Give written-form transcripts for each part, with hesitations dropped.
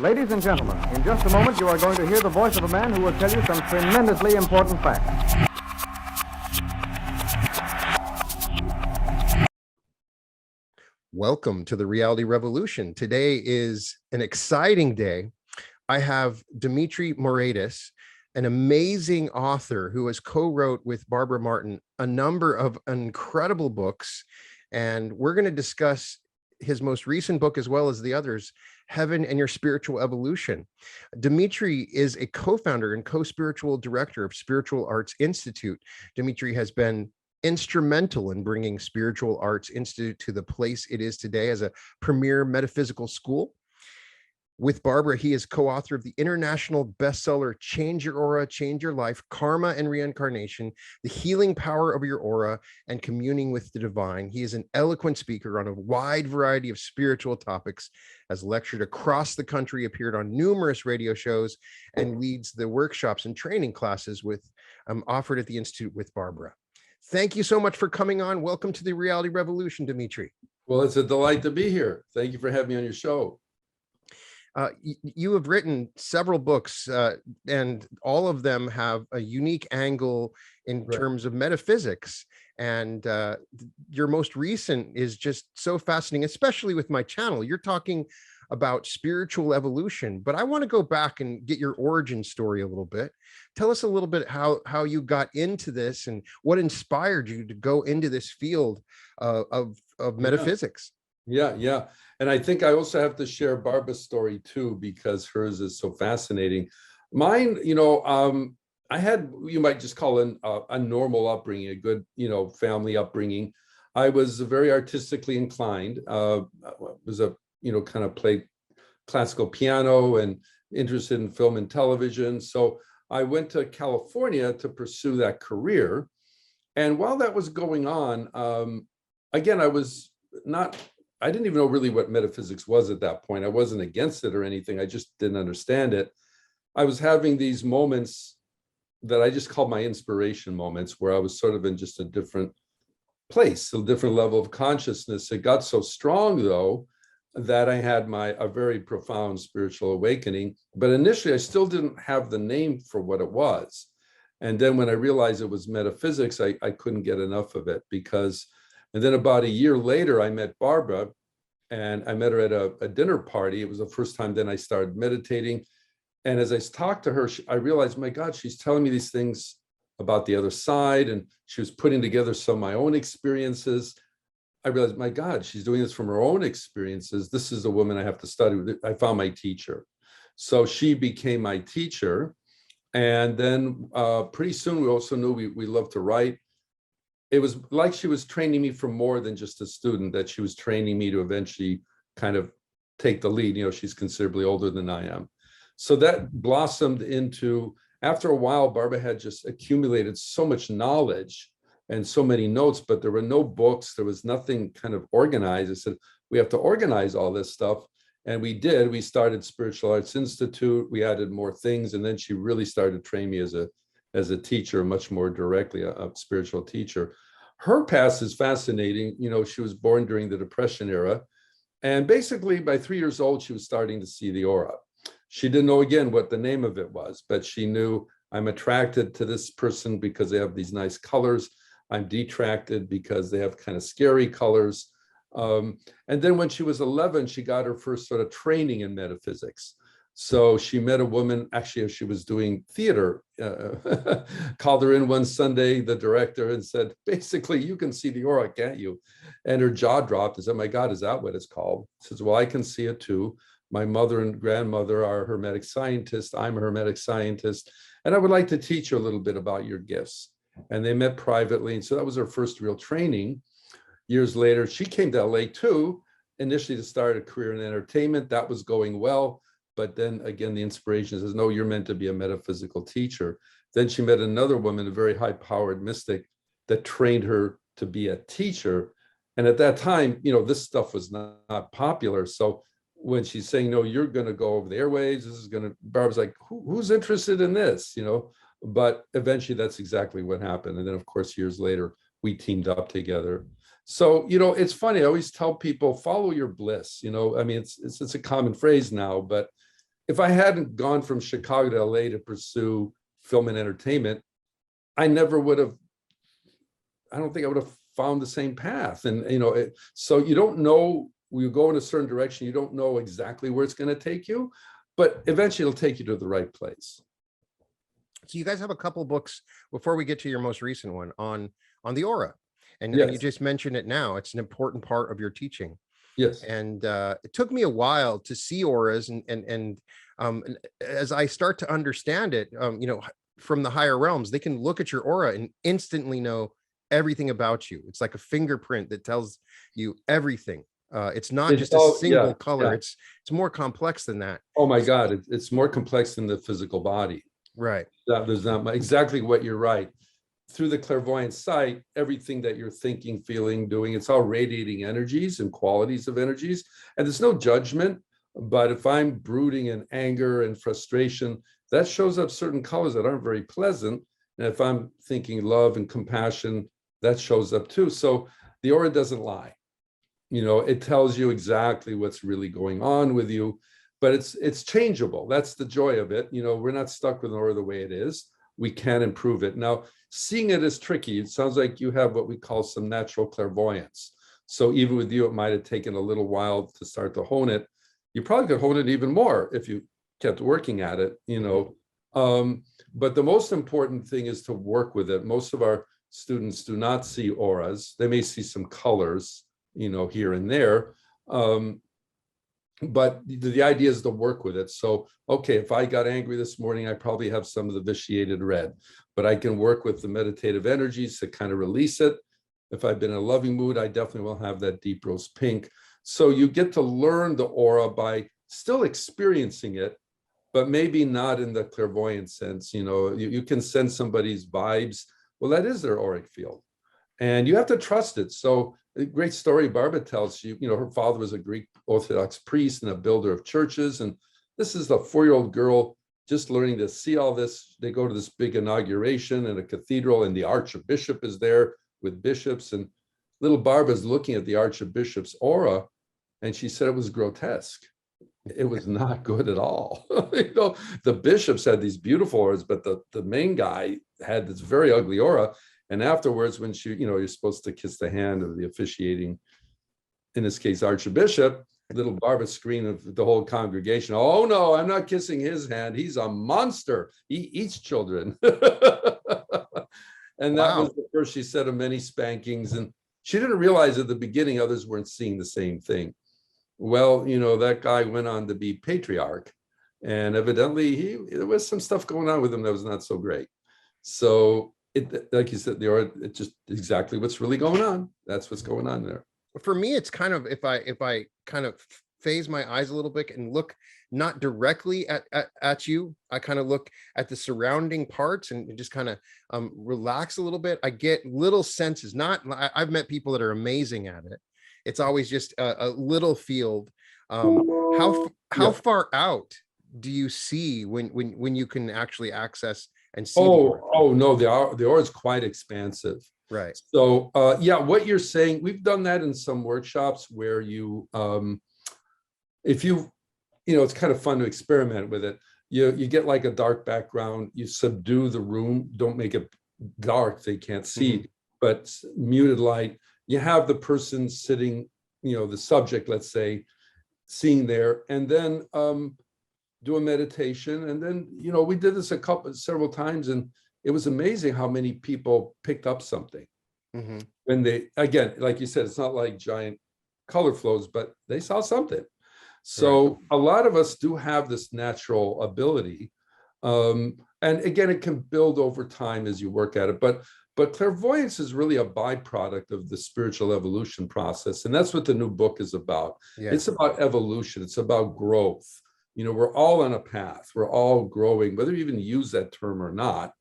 Ladies and gentlemen, in just a moment you are going to hear the voice of a man who will tell you some tremendously important facts. Welcome to the Reality Revolution. Today is an exciting day. I have Dimitri Moraitis, an amazing author who has co-wrote with Barbara Martin a number of incredible books. And we're going to discuss his most recent book as well as the others, Heaven and Your Spiritual Evolution. Dimitri is a co-founder and co-spiritual director of Spiritual Arts Institute. Dimitri has been instrumental in bringing Spiritual Arts Institute to the place it is today as a premier metaphysical school. With Barbara, he is co-author of the international bestseller, Change Your Aura, Change Your Life, Karma and Reincarnation, The Healing Power of Your Aura, and Communing with the Divine. He is an eloquent speaker on a wide variety of spiritual topics, has lectured across the country, appeared on numerous radio shows, and leads the workshops and training classes offered at the Institute with Barbara. Thank you so much for coming on. Welcome to the Reality Revolution, Dimitri. Well, it's a delight to be here. Thank you for having me on your show. You have written several books, and all of them have a unique angle in terms of metaphysics. And your most recent is just so fascinating, especially with my channel. You're talking about spiritual evolution, but I want to go back and get your origin story a little bit. Tell us a little bit how you got into this and what inspired you to go into this field of metaphysics. Yeah. And I think I also have to share Barbara's story too, because hers is so fascinating. Mine, I had, you might just call it a normal upbringing, a good, family upbringing. I was very artistically inclined. Kind of played classical piano and interested in film and television. So I went to California to pursue that career. And while that was going on, again, I didn't even know really what metaphysics was at that point. I wasn't against it or anything. I just didn't understand it. I was having these moments that I just called my inspiration moments, where I was sort of in just a different place, a different level of consciousness. It got so strong, though, that I had a very profound spiritual awakening. But initially, I still didn't have the name for what it was. And then when I realized it was metaphysics, I couldn't get enough of it and then about a year later, I met Barbara, and I met her at a dinner party. It was the first time then I started meditating. And as I talked to her, I realized, my God, she's telling me these things about the other side. And she was putting together some of my own experiences. I realized, my God, she's doing this from her own experiences. This is a woman I have to study with. I found my teacher. So she became my teacher. And then pretty soon we also knew we loved to write. It was like she was training me for more than just a student, that she was training me to eventually kind of take the lead. She's considerably older than I am. So that blossomed into, after a while, Barbara had just accumulated so much knowledge and so many notes, but there were no books. There was nothing kind of organized. I said, we have to organize all this stuff. And we did. We started Spiritual Arts Institute. We added more things. And then she really started training me as a teacher, much more directly, a spiritual teacher. Her past is fascinating. She was born during the Depression era. And basically by 3 years old, she was starting to see the aura. She didn't know, again, what the name of it was, but she knew, I'm attracted to this person because they have these nice colors. I'm detracted because they have kind of scary colors. And then when she was 11, she got her first sort of training in metaphysics. So she met a woman, actually, as she was doing theater, called her in one Sunday, the director, and said, basically, you can see the aura, can't you? And her jaw dropped and said, my God, is that what it's called? She says, well, I can see it too. My mother and grandmother are Hermetic scientists. I'm a Hermetic scientist. And I would like to teach you a little bit about your gifts. And they met privately. And so that was her first real training. Years later, she came to LA too, initially to start a career in entertainment. That was going well. But then again, the inspiration says, no, you're meant to be a metaphysical teacher. Then she met another woman, a very high-powered mystic, that trained her to be a teacher. And at that time, this stuff was not popular. So when she's saying, no, you're going to go over the airwaves, this is going to, Barbara's like, who's interested in this? But eventually that's exactly what happened. And then, of course, years later, we teamed up together. So, it's funny. I always tell people, follow your bliss. It's a common phrase now, but if I hadn't gone from Chicago to LA to pursue film and entertainment, I never would have, I don't think I would have found the same path. And, so you don't know, you go in a certain direction, you don't know exactly where it's going to take you, but eventually it'll take you to the right place. So you guys have a couple books before we get to your most recent one on the aura. And you just mentioned it now. It's an important part of your teaching. Yes. And it took me a while to see auras, and as I start to understand it, from the higher realms, they can look at your aura and instantly know everything about you. It's like a fingerprint that tells you everything. It's not just a single color. Yeah. It's more complex than that. Oh my God, it's more complex than the physical body. Right. There's not exactly what you're right. Through the clairvoyant sight, everything that you're thinking, feeling, doing, it's all radiating energies and qualities of energies. And there's no judgment. But if I'm brooding in anger and frustration, that shows up certain colors that aren't very pleasant. And if I'm thinking love and compassion, that shows up too. So the aura doesn't lie. It tells you exactly what's really going on with you, but it's changeable. That's the joy of it. We're not stuck with an aura the way it is. We can improve it. Now, seeing it is tricky. It sounds like you have what we call some natural clairvoyance. So even with you, it might have taken a little while to start to hone it. You probably could hone it even more if you kept working at it, but the most important thing is to work with it. Most of our students do not see auras. They may see some colors, here and there. But the idea is to work with it. So, okay, if I got angry this morning, I probably have some of the vitiated red, but I can work with the meditative energies to kind of release it. If I've been in a loving mood, I definitely will have that deep rose pink. So you get to learn the aura by still experiencing it, but maybe not in the clairvoyant sense. You can sense somebody's vibes. Well, that is their auric field. And you have to trust it. So a great story Barbara tells you, her father was a Greek Orthodox priest and a builder of churches. And this is a 4-year-old girl just learning to see all this. They go to this big inauguration in a cathedral, and the archbishop is there with bishops. And little Barbara's looking at the archbishop's aura, and she said it was grotesque. It was not good at all. The bishops had these beautiful auras, but the main guy had this very ugly aura. And afterwards, when you're supposed to kiss the hand of the officiating, in this case, archbishop, little Barbara screamed at the whole congregation, "Oh no, I'm not kissing his hand. He's a monster. He eats children." And that was the first, she said, of many spankings. And she didn't realize at the beginning others weren't seeing the same thing. Well, that guy went on to be patriarch, and evidently there was some stuff going on with him that was not so great. So like you said, it's just exactly what's really going on. That's what's going on there. For me, it's kind of, if I kind of phase my eyes a little bit and look not directly at you, I kind of look at the surrounding parts and just kind of relax a little bit. I get little senses. I've met people that are amazing at it. It's always just a little field. How far out do you see when you can actually access and see? Oh no, the aura is quite expansive. Right. So what you're saying, we've done that in some workshops where you, if you, it's kind of fun to experiment with it. You get like a dark background, you subdue the room, don't make it dark, they can't see, but muted light. You have the person sitting, the subject, let's say, seeing there, and then do a meditation. And then, we did this several times, and it was amazing how many people picked up something. When they, again, like you said, it's not like giant color flows, but they saw something. So a lot of us do have this natural ability. And again, it can build over time as you work at it. But clairvoyance is really a byproduct of the spiritual evolution process. And that's what the new book is about. Yeah. It's about evolution. It's about growth. We're all on a path. We're all growing, whether you even use that term or not.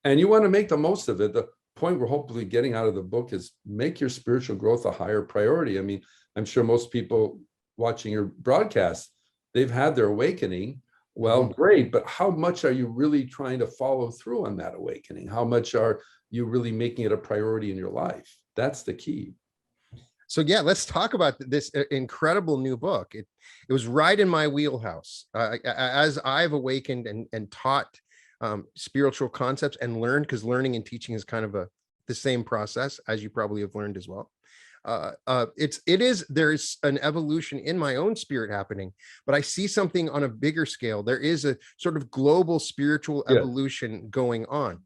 And you want to make the most of it. The point we're hopefully getting out of the book is make your spiritual growth a higher priority. I mean, I'm sure most people watching your broadcast, they've had their awakening. Well, great, but how much are you really trying to follow through on that awakening? How much are you really making it a priority in your life? That's the key. So yeah, let's talk about this incredible new book. It was right in my wheelhouse. As I've awakened and taught spiritual concepts and learned, because learning and teaching is kind of the same process, as you probably have learned as well. There's an evolution in my own spirit happening, but I see something on a bigger scale. There is a sort of global spiritual evolution going on.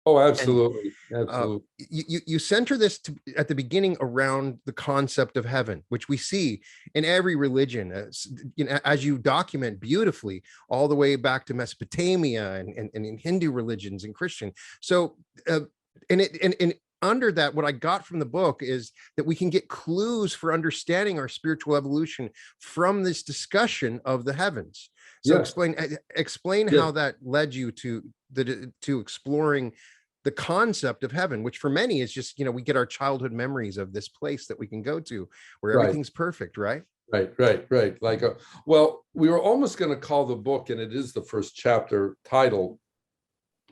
Oh, absolutely. And, absolutely. You center this at the beginning around the concept of heaven, which we see in every religion, as you document beautifully, all the way back to Mesopotamia and in Hindu religions and Christian. So, and under that, what I got from the book is that we can get clues for understanding our spiritual evolution from this discussion of the heavens. So explain how that led you to exploring the concept of heaven, which for many is just, we get our childhood memories of this place that we can go to where everything's perfect, right? Right. Like, well, we were almost going to call the book, and it is the first chapter title,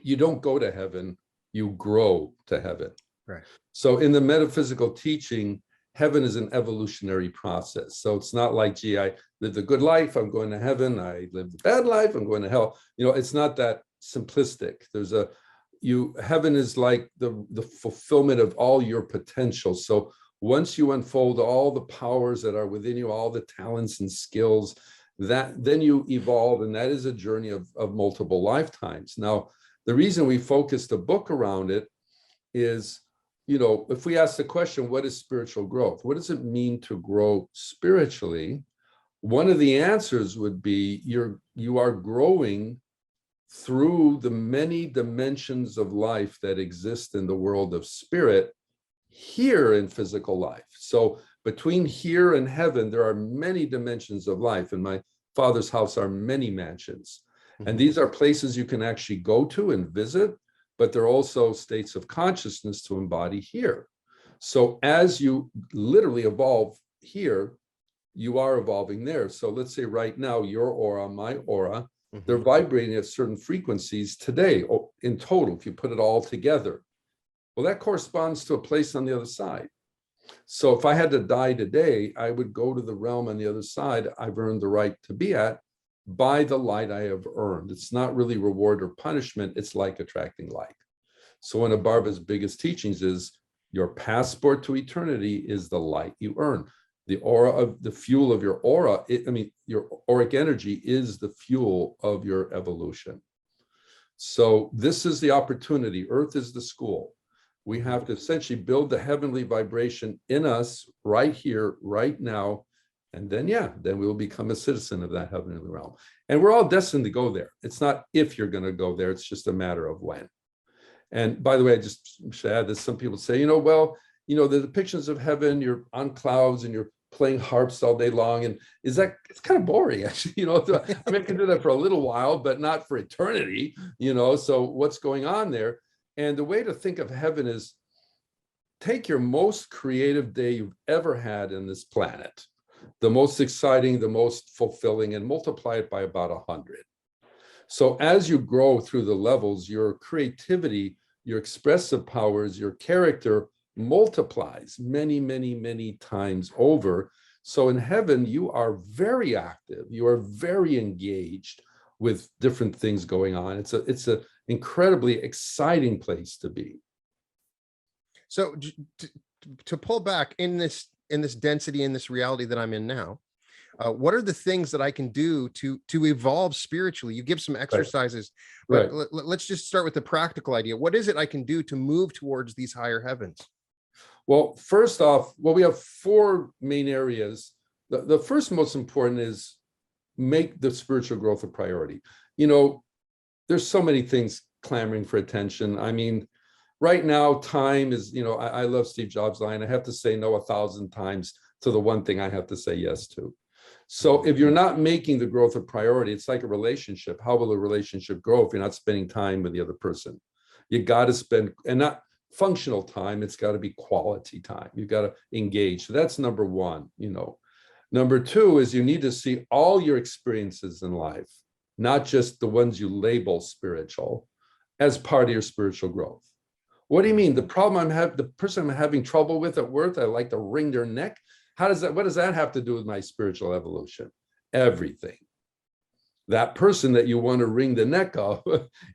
You Don't Go to Heaven, You Grow to Heaven. Right. So in the metaphysical teaching, heaven is an evolutionary process. So it's not like, gee, I lived a good life, I'm going to heaven. I lived a bad life, I'm going to hell. It's not that simplistic. Heaven is like the fulfillment of all your potential. So once you unfold all the powers that are within you, all the talents and skills, then you evolve, and that is a journey of multiple lifetimes. Now, the reason we focused the book around it is, if we ask the question, what is spiritual growth? What does it mean to grow spiritually? One of the answers would be you are growing through the many dimensions of life that exist in the world of spirit here in physical life. So between here and heaven, there are many dimensions of life. In my Father's house are many mansions. And these are places you can actually go to and visit, but they're also states of consciousness to embody here. So as you literally evolve here, you are evolving there. So let's say right now, your aura, my aura, they're vibrating at certain frequencies today in total, if you put it all together. Well, that corresponds to a place on the other side. So if I had to die today, I would go to the realm on the other side I've earned the right to be at by the light I have earned. It's not really reward or punishment. It's like attracting like. So one of Barbara's biggest teachings is your passport to eternity is the light you earn. The aura of the fuel of your aura, your auric energy is the fuel of your evolution. So this is the opportunity. Earth is the school. We have to essentially build the heavenly vibration in us right here, right now. And then we will become a citizen of that heavenly realm. And we're all destined to go there. It's not if you're going to go there, it's just a matter of when. And by the way, I just should add this. Some people say, the depictions of heaven, you're on clouds and you're playing harps all day long. And it's kind of boring, actually. I can do that for a little while, but not for eternity, so what's going on there? And the way to think of heaven is take your most creative day you've ever had in this planet, the most exciting, the most fulfilling, and multiply it by about 100. So as you grow through the levels, your creativity, your expressive powers, your character multiplies many, many, many times over. So in heaven, you are very active. You are very engaged with different things going on. It's an incredibly exciting place to be. So to pull back in this density, in this reality that I'm in now, what are the things that I can do to evolve spiritually? You give some exercises, but let's just start with the practical idea. What is it I can do to move towards these higher heavens? Well, first off, we have 4 main areas. The first most important is make the spiritual growth a priority. There's so many things clamoring for attention. Right now, time is, I love Steve Jobs' line, I have to say no 1,000 times to the one thing I have to say yes to. So if you're not making the growth a priority, it's like a relationship. How will a relationship grow if you're not spending time with the other person? You got to spend, and not functional time, it's got to be quality time. You got to engage. So that's number 1, Number 2 is you need to see all your experiences in life, not just the ones you label spiritual, as part of your spiritual growth. What do you mean? The problem the person I'm having trouble with at work, I like to wring their neck. What does that have to do with my spiritual evolution? Everything. That person that you want to wring the neck of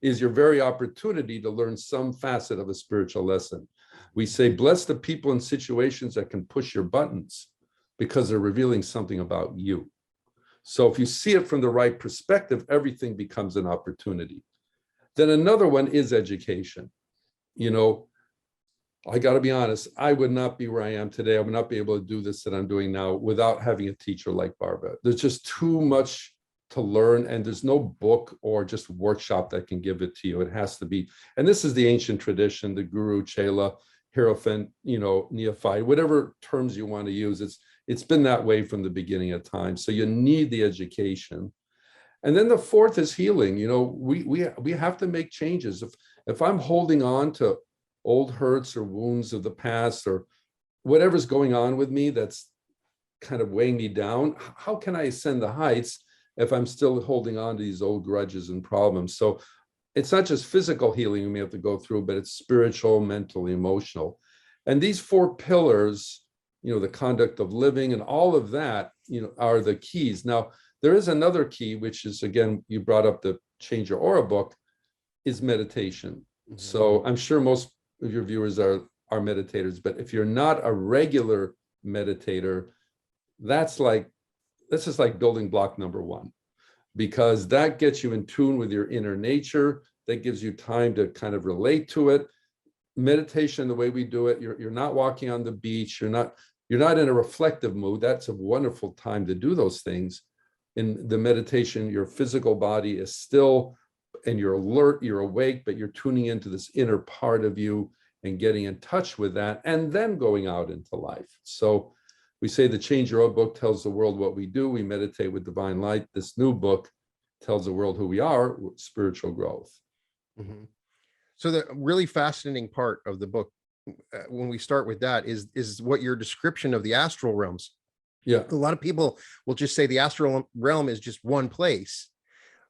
is your very opportunity to learn some facet of a spiritual lesson. We say, bless the people in situations that can push your buttons because they're revealing something about you. So if you see it from the right perspective, everything becomes an opportunity. Then another one is education. You know, I got to be honest, I would not be where I am today. I would not be able to do this that I'm doing now without having a teacher like Barbara. There's just too much to learn, and there's no book or just workshop that can give it to you. It has to be, and this is the ancient tradition, the guru, chela, hierophant, you know, neophyte, whatever terms you want to use. It's been that way from the beginning of time. So you need the education. And then the fourth is healing. You know, we have to make changes. If I'm holding on to old hurts or wounds of the past or whatever's going on with me that's kind of weighing me down, how can I ascend the heights if I'm still holding on to these old grudges and problems? So it's not just physical healing we may have to go through, but it's spiritual, mental, emotional. And these four pillars, you know, the conduct of living and all of that, you know, are the keys. Now, there is another key, which is, again, you brought up the Change Your Aura book, is meditation. Mm-hmm. So I'm sure most of your viewers are meditators, but if you're not a regular meditator, this is like building block number one, because that gets you in tune with your inner nature. That gives you time to kind of relate to it. Meditation, the way we do it, you're not walking on the beach, you're not in a reflective mood. That's a wonderful time to do those things. In the meditation, your physical body is still, and you're alert, you're awake, but you're tuning into this inner part of you and getting in touch with that, and then going out into life. So we say the Change Your Aura book tells the world what we do. We meditate with divine light. This new book tells the world who we are, spiritual growth. Mm-hmm. So the really fascinating part of the book, when we start with that, is what your description of the astral realms. Yeah. A lot of people will just say the astral realm is just one place,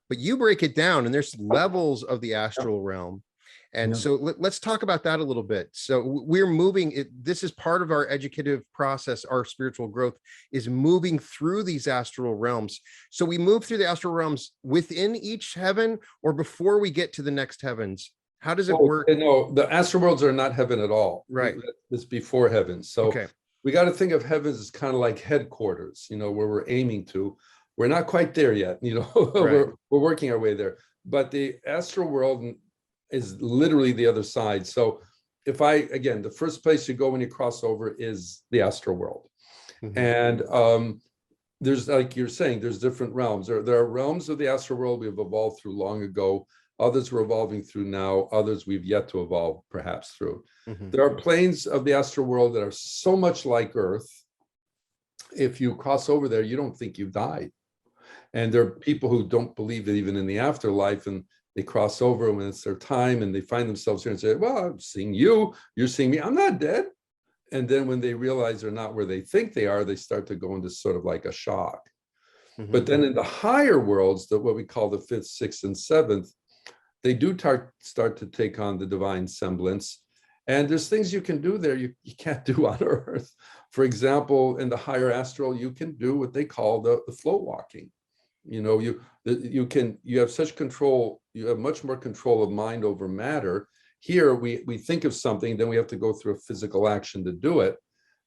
but you break it down and there's levels of the astral realm. And so let's talk about that a little bit. So we're moving, this is part of our educative process. Our spiritual growth is moving through these astral realms. So we move through the astral realms within each heaven or before we get to the next heavens. How does it work? No, the astral worlds are not heaven at all. Right. It's before heaven. So we got to think of heavens as kind of like headquarters, you know, where we're aiming to. We're not quite there yet, you know, we're working our way there. But the astral world is literally the other side. So again, the first place you go when you cross over is the astral world. Mm-hmm. And there's, like you're saying, there's different realms. There are realms of the astral world we've evolved through long ago. Others we're evolving through now. Others we've yet to evolve perhaps through. Mm-hmm. There are planes of the astral world that are so much like Earth. If you cross over there, you don't think you've died. And there are people who don't believe that even in the afterlife, and they cross over when it's their time and they find themselves here and say, well, I'm seeing you, you're seeing me, I'm not dead. And then when they realize they're not where they think they are, they start to go into sort of like a shock. Mm-hmm. But then in the higher worlds, what we call the fifth, sixth, and seventh, they do start to take on the divine semblance. And there's things you can do there you can't do on Earth. For example, in the higher astral, you can do what they call the float walking. You know, you have such control, you have much more control of mind over matter. Here, we think of something, then we have to go through a physical action to do it.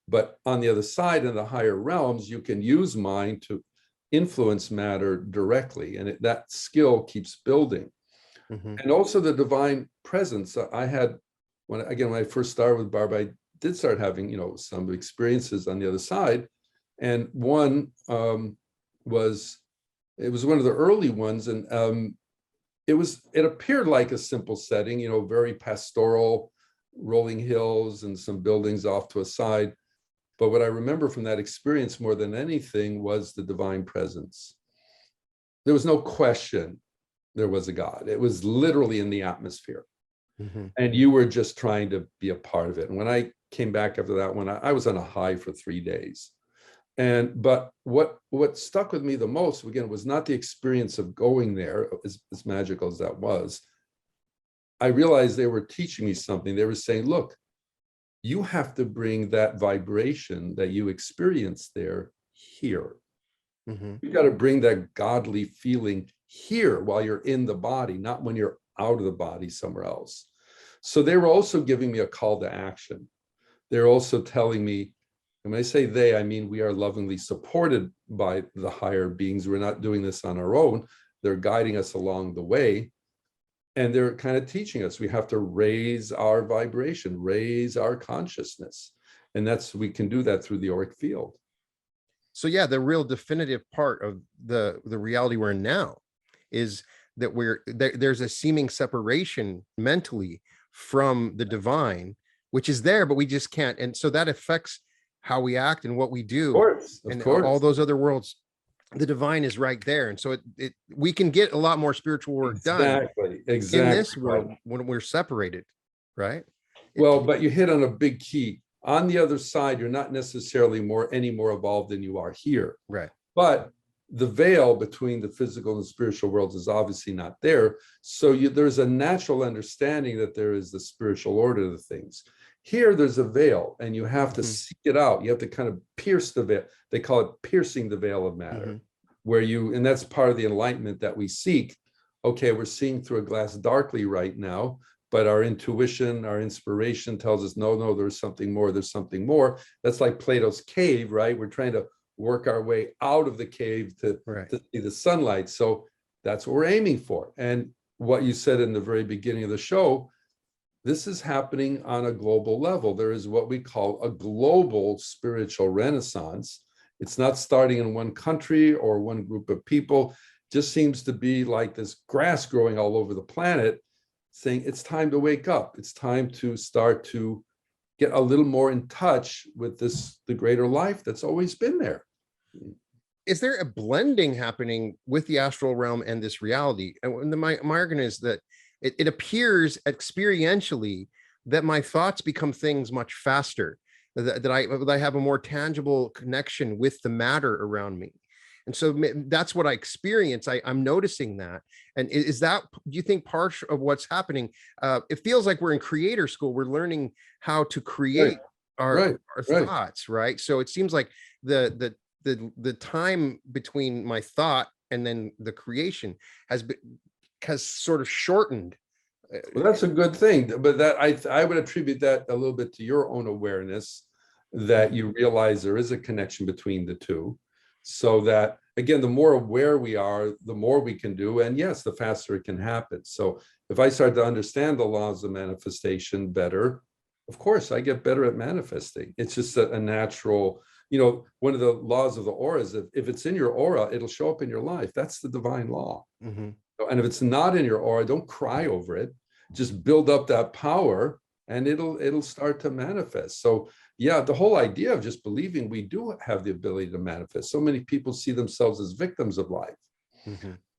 But on the other side, in the higher realms, you can use mind to influence matter directly, and that skill keeps building. Mm-hmm. And also the divine presence. I had, when I first started with Barb, I did start having, you know, some experiences on the other side. And one it was one of the early ones, and it appeared like a simple setting, you know, very pastoral, rolling hills and some buildings off to a side. But what I remember from that experience more than anything was the divine presence. There was no question there was a God. It was literally in the atmosphere. Mm-hmm. And you were just trying to be a part of it. And when I came back after that one, I was on a high for 3 days. But what stuck with me the most, again, was not the experience of going there, as magical as that was. I realized they were teaching me something. They were saying, look, you have to bring that vibration that you experience there here. You got to bring that godly feeling here while you're in the body, not when you're out of the body somewhere else. So they were also giving me a call to action. They're also telling me, and when I say they, I mean we are lovingly supported by the higher beings. We're not doing this on our own. They're guiding us along the way. And they're kind of teaching us we have to raise our vibration, raise our consciousness. And we can do that through the auric field. So yeah, the real definitive part of the reality we're in now is that there's a seeming separation mentally from the divine, which is there, but we just can't. And so that affects how we act and what we do. Of course. All those other worlds, the divine is right there. And so we can get a lot more spiritual work done in this world when we're separated, right? Well, but you hit on a big key. On the other side, you're not necessarily any more evolved than you are here. Right. But the veil between the physical and spiritual worlds is obviously not there. So there's a natural understanding that there is the spiritual order of things. Here, there's a veil, and you have to seek it out. You have to kind of pierce the veil. They call it piercing the veil of matter, and that's part of the enlightenment that we seek. Okay, we're seeing through a glass darkly right now, but our intuition, our inspiration tells us, no, there's something more, there's something more. That's like Plato's cave, right? We're trying to work our way out of the cave to see the sunlight. So that's what we're aiming for. And what you said in the very beginning of the show, this is happening on a global level. There is what we call a global spiritual renaissance. It's not starting in one country or one group of people. It just seems to be like this grass growing all over the planet, saying it's time to wake up. It's time to start to get a little more in touch with the greater life that's always been there. Is there a blending happening with the astral realm and this reality? And my argument is that it appears experientially that my thoughts become things much faster, that I have a more tangible connection with the matter around me. And so that's what I experience. I'm noticing that. And is that, do you think, part of what's happening? It feels like we're in creator school. We're learning how to create our thoughts, right? So it seems like the time between my thought and then the creation has sort of shortened. Well, that's a good thing, but that I would attribute that a little bit to your own awareness, that you realize there is a connection between the two. So that, again, the more aware we are, the more we can do. And yes, the faster it can happen. So if I start to understand the laws of manifestation better, of course, I get better at manifesting. It's just a natural, one of the laws of the aura is that if it's in your aura, it'll show up in your life. That's the divine law. And if it's not in your aura, don't cry over it. Just build up that power and it'll start to manifest. So yeah, the whole idea of just believing we do have the ability to manifest. So many people see themselves as victims of life.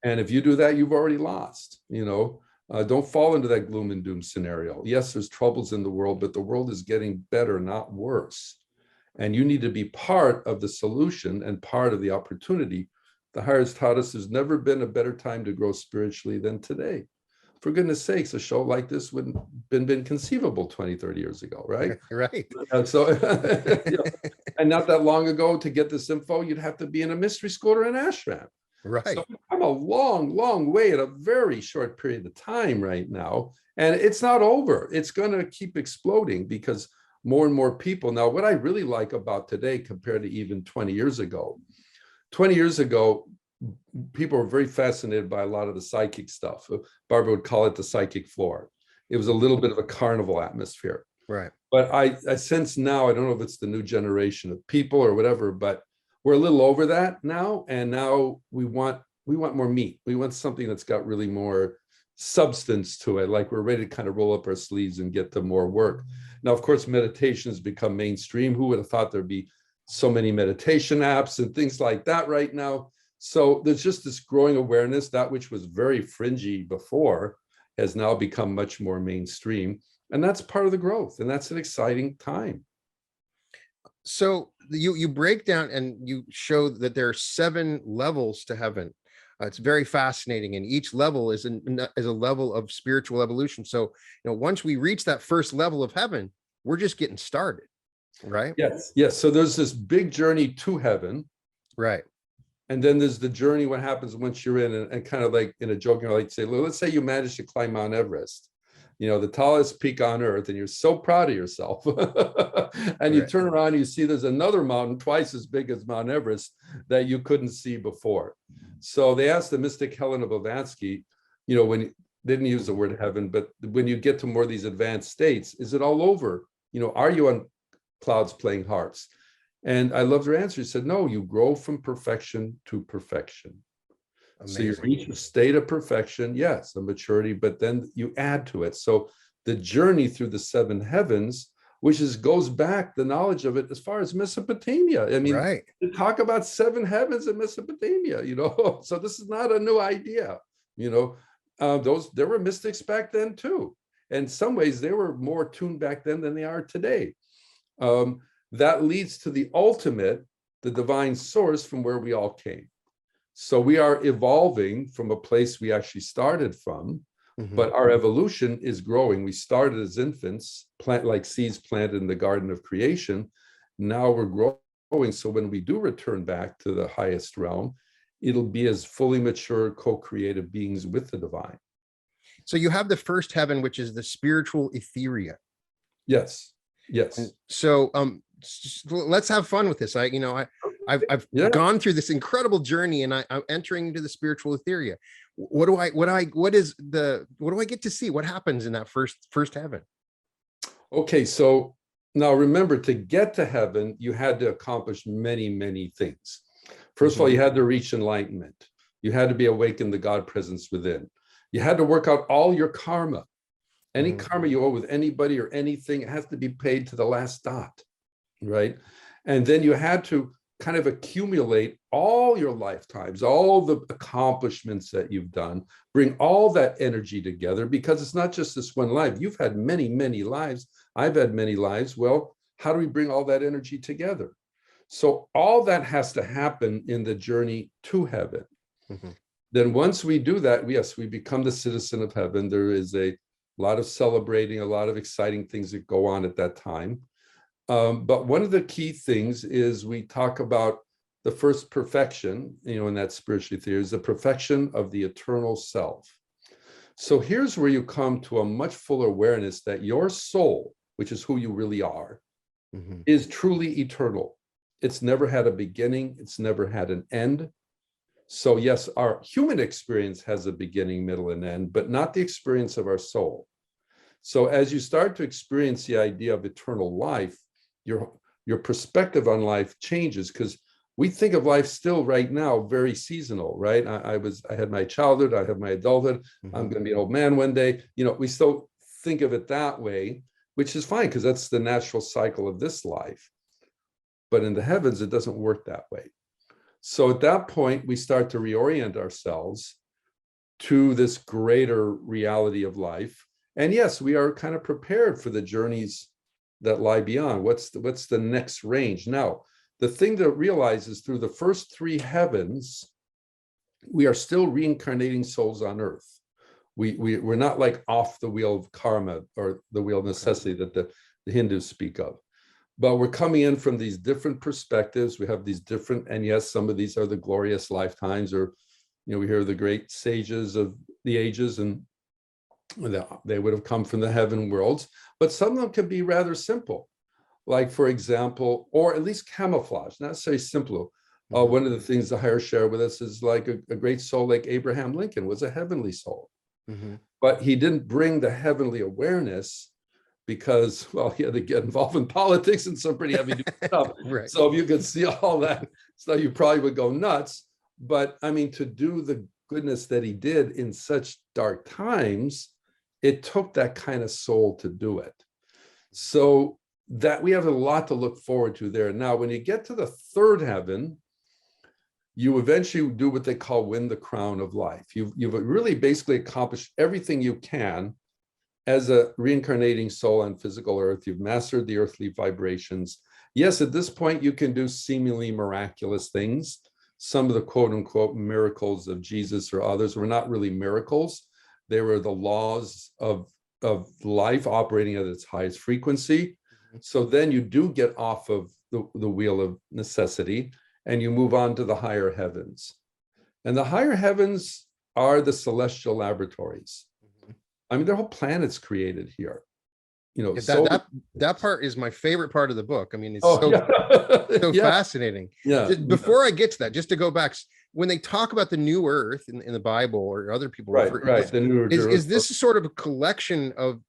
And if you do that, you've already lost. Don't fall into that gloom and doom scenario. Yes, there's troubles in the world, but the world is getting better, not worse. And you need to be part of the solution and part of the opportunity. The higher taught us there's never been a better time to grow spiritually than today. For goodness sakes, a show like this wouldn't have been conceivable 20, 30 years ago, right? Right. And so, and not that long ago, to get this info, you'd have to be in a mystery school or an ashram. Right. So I'm a long, long way at a very short period of time right now. And it's not over. It's going to keep exploding because more and more people. Now, what I really like about today compared to even 20 years ago, people were very fascinated by a lot of the psychic stuff. Barbara would call it the psychic floor. It was a little bit of a carnival atmosphere. Right. But I sense now, I don't know if it's the new generation of people or whatever, but we're a little over that now. And now we want more meat. We want something that's got really more substance to it. Like we're ready to kind of roll up our sleeves and get to more work. Now, of course, meditation has become mainstream. Who would have thought there'd be so many meditation apps and things like that right now? So there's just this growing awareness. That which was very fringy before has now become much more mainstream. And that's part of the growth. And that's an exciting time. So you break down and you show that there are 7 levels to heaven. It's very fascinating, and each level is a level of spiritual evolution. So, once we reach that first level of heaven, we're just getting started, right? Yes, yes. So there's this big journey to heaven, Right. and then there's the journey. What happens once you're in, and kind of like in a joking, like say, let's say you manage to climb Mount Everest, the tallest peak on earth, and you're so proud of yourself. And you turn around and you see there's another mountain twice as big as Mount Everest that you couldn't see before. So they asked the mystic Helena Blavatsky, when they didn't use the word heaven, but when you get to more of these advanced states, is it all over? Are you on clouds playing harps? And I loved her answer. She said, no, you grow from perfection to perfection. Amazing. So you reach a state of perfection, yes, a maturity, but then you add to it. So the journey through the seven heavens, which goes back, the knowledge of it as far as Mesopotamia. I mean, right. To talk about seven heavens in Mesopotamia, so this is not a new idea. There were mystics back then too. And in some ways they were more tuned back then than they are today. That leads to the ultimate, the divine source from where we all came. So we are evolving from a place we actually started from, but our evolution is growing. We started as infants, like seeds planted in the garden of creation. Now we're growing. So when we do return back to the highest realm, it'll be as fully mature, co-creative beings with the divine. So you have the first heaven, which is the spiritual etheria. Yes. Yes. And so let's have fun with this. I've gone through this incredible journey, and I'm entering into the spiritual etheria. What do I get to see? What happens in that first heaven? Okay, so now remember, to get to heaven, you had to accomplish many, many things. First of all, you had to reach enlightenment. You had to be awakened to God presence within. You had to work out all your karma. Any karma you owe with anybody or anything, it has to be paid to the last dot, right? And then you had to kind of accumulate all your lifetimes, all the accomplishments that you've done, bring all that energy together, because it's not just this one life. You've had many, many lives. I've had many lives. Well, how do we bring all that energy together? So all that has to happen in the journey to heaven. Then once we do that, yes, we become the citizen of heaven. There is a lot of celebrating, a lot of exciting things that go on at that time. But one of the key things is we talk about the first perfection, in that spiritual theory, is the perfection of the eternal self. So here's where you come to a much fuller awareness that your soul, which is who you really are, is truly eternal. It's never had a beginning. It's never had an end. So yes, our human experience has a beginning, middle, and end, but not the experience of our soul. So as you start to experience the idea of eternal life, your perspective on life changes, because we think of life still right now very seasonal, right? I had my childhood, I have my adulthood, I'm going to be an old man one day. We still think of it that way, which is fine because that's the natural cycle of this life. But in the heavens, it doesn't work that way. So at that point, we start to reorient ourselves to this greater reality of life. And yes, we are kind of prepared for the journeys that lie beyond. What's the next range? Now, the thing to realize is through the first three heavens, we are still reincarnating souls on earth. We're not like off the wheel of karma or the wheel of necessity that the Hindus speak of. But we're coming in from these different perspectives. We have these different, and yes, some of these are the glorious lifetimes, or, we hear the great sages of the ages, and they would have come from the heaven worlds, but some of them can be rather simple. Like, for example, or at least camouflage, not necessarily simple. One of the things the higher share with us is like a great soul like Abraham Lincoln was a heavenly soul. But he didn't bring the heavenly awareness because, well, he had to get involved in politics and some pretty heavy stuff. Right. So if you could see all that stuff, you probably would go nuts. But I mean, to do the goodness that he did in such dark times, it took that kind of soul to do it. So that we have a lot to look forward to there. Now, when you get to the third heaven, you eventually do what they call win the crown of life. You've really basically accomplished everything you can as a reincarnating soul on physical earth. You've mastered the earthly vibrations. Yes, at this point, you can do seemingly miraculous things. some of the quote unquote miracles of Jesus or others were not really miracles. They were the laws of life operating at its highest frequency. So then you do get off of the wheel of necessity and you move on to the higher heavens. And the higher heavens are the celestial laboratories. I mean, there are whole planets created here. You know, that part is my favorite part of the book. I mean, it's so yeah. fascinating. Yeah. Before I get to that, just to go back, when they talk about the new earth in the Bible or other people, right. The new is this sort of a collection of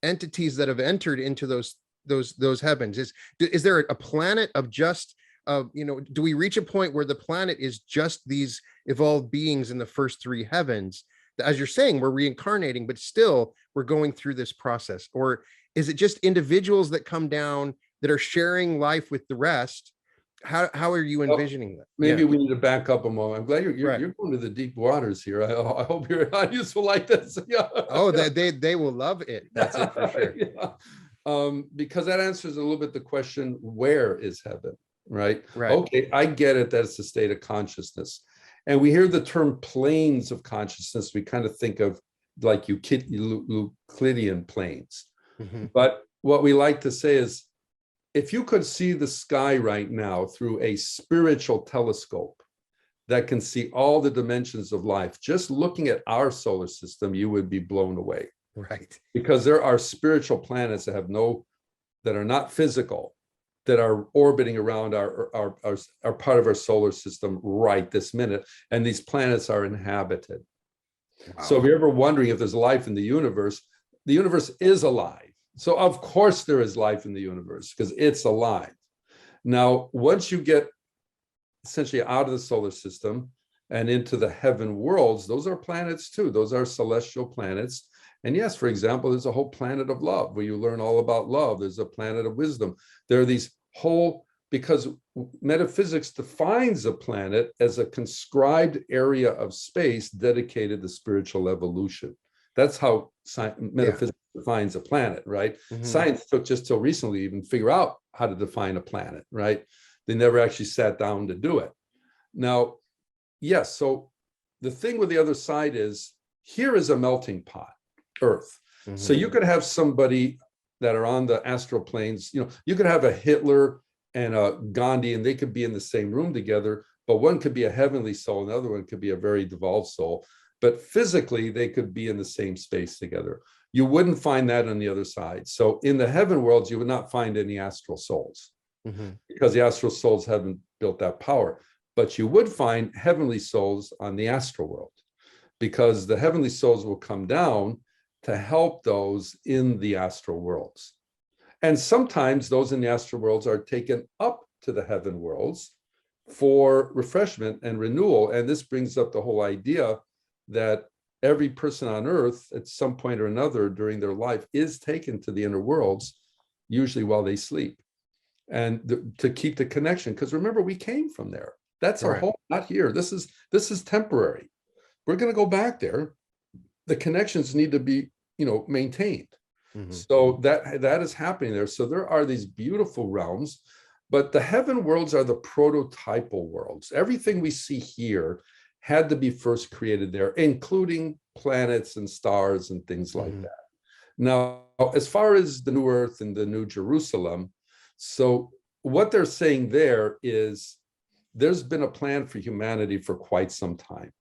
entities that have entered into those heavens? Is there a planet of just do we reach a point where the planet is just these evolved beings in the first three heavens? As you're saying, we're reincarnating, but still we're going through this process. Or is it just individuals that come down that are sharing life with the rest? How are you envisioning that? Maybe we need to back up a moment. I'm glad you're going to the deep waters here. I hope your audience will like this. Yeah. Oh, they will love it. That's it for sure. Yeah. Because that answers a little bit the question, where is heaven? Right. Okay, I get it that it's a state of consciousness. And we hear the term planes of consciousness. We kind of think of like Euclidean planes. But what we like to say is, if you could see the sky right now through a spiritual telescope that can see all the dimensions of life, just looking at our solar system, you would be blown away. Right. Because there are spiritual planets that are not physical, that are orbiting around our part of our solar system right this minute. And these planets are inhabited. Wow. So if you're ever wondering if there's life in the universe is alive. So of course there is life in the universe because it's alive. Now, once you get essentially out of the solar system and into the heaven worlds, those are planets too. Those are celestial planets. And yes, for example, there's a whole planet of love where you learn all about love. There's a planet of wisdom. There are these because metaphysics defines a planet as a conscribed area of space dedicated to spiritual evolution. That's how metaphysics defines a planet, right? Science took just till recently to even figure out how to define a planet, right? They never actually sat down to do it. Now, yes, so the thing with the other side is, here is a melting pot, Earth. So you could have somebody that are on the astral planes, you could have a Hitler and a Gandhi, and they could be in the same room together, but one could be a heavenly soul, and the other one could be a very devolved soul. But physically, they could be in the same space together. You wouldn't find that on the other side. So in the heaven worlds, you would not find any astral souls because the astral souls haven't built that power. But you would find heavenly souls on the astral world because the heavenly souls will come down to help those in the astral worlds. And sometimes those in the astral worlds are taken up to the heaven worlds for refreshment and renewal. And this brings up the whole idea that every person on earth at some point or another during their life is taken to the inner worlds, usually while they sleep, and to keep the connection. Because remember, we came from there. That's our home, not here. This is temporary. We're going to go back there. The connections need to be, maintained. So that is happening there. So there are these beautiful realms, but the heaven worlds are the prototypal worlds. Everything we see here had to be first created there, including planets and stars and things like that. Now, as far as the New Earth and the New Jerusalem, so what they're saying there is there's been a plan for humanity for quite some time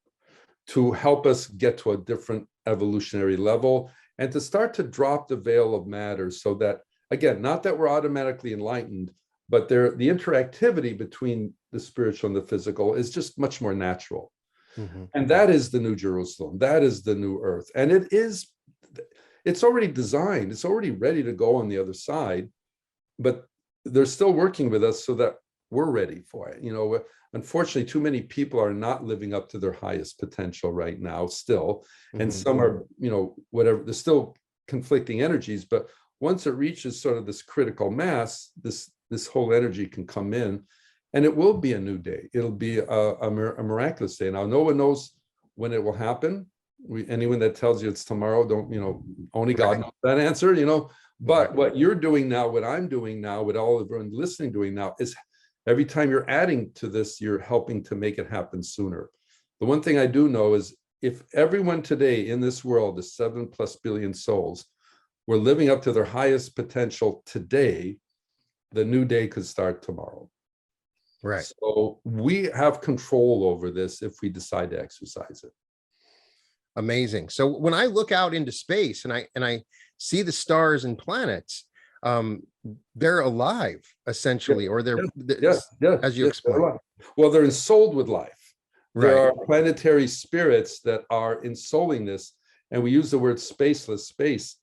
to help us get to a different evolutionary level and to start to drop the veil of matter so that, again, not that we're automatically enlightened, but the interactivity between the spiritual and the physical is just much more natural. And that is the New Jerusalem. That is the New Earth. And it's already designed. It's already ready to go on the other side, but they're still working with us so that we're ready for it. Unfortunately, too many people are not living up to their highest potential right now still. And some are, whatever, there's still conflicting energies, but once it reaches sort of this critical mass, this whole energy can come in. And it will be a new day. It'll be a miraculous day. Now, no one knows when it will happen. Anyone that tells you it's tomorrow, only God knows that answer, But what you're doing now, what I'm doing now, what all of everyone listening doing now is Every time you're adding to this, you're helping to make it happen sooner. The one thing I do know is if everyone today in this world, the 7+ billion souls, were living up to their highest potential today, the new day could start tomorrow. Right. So we have control over this if we decide to exercise it. Amazing. So when I look out into space and I see the stars and planets, they're alive essentially, or they're as you explained. Well, they're ensouled with life. There Right. are planetary spirits that are ensouling this, and we use the word spaceless. Space,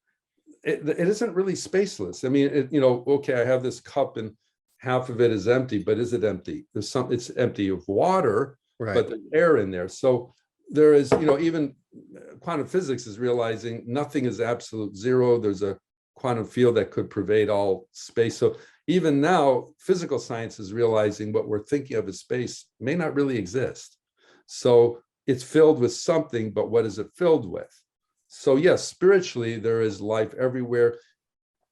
it isn't really spaceless. I mean, okay, I have this cup and half of it is empty, but is it empty? It's empty of water, Right. but there's air in there. So there is, even quantum physics is realizing nothing is absolute zero. There's a quantum field that could pervade all space. So even now, physical science is realizing what we're thinking of as space may not really exist. So it's filled with something, but what is it filled with? So yes, spiritually, there is life everywhere.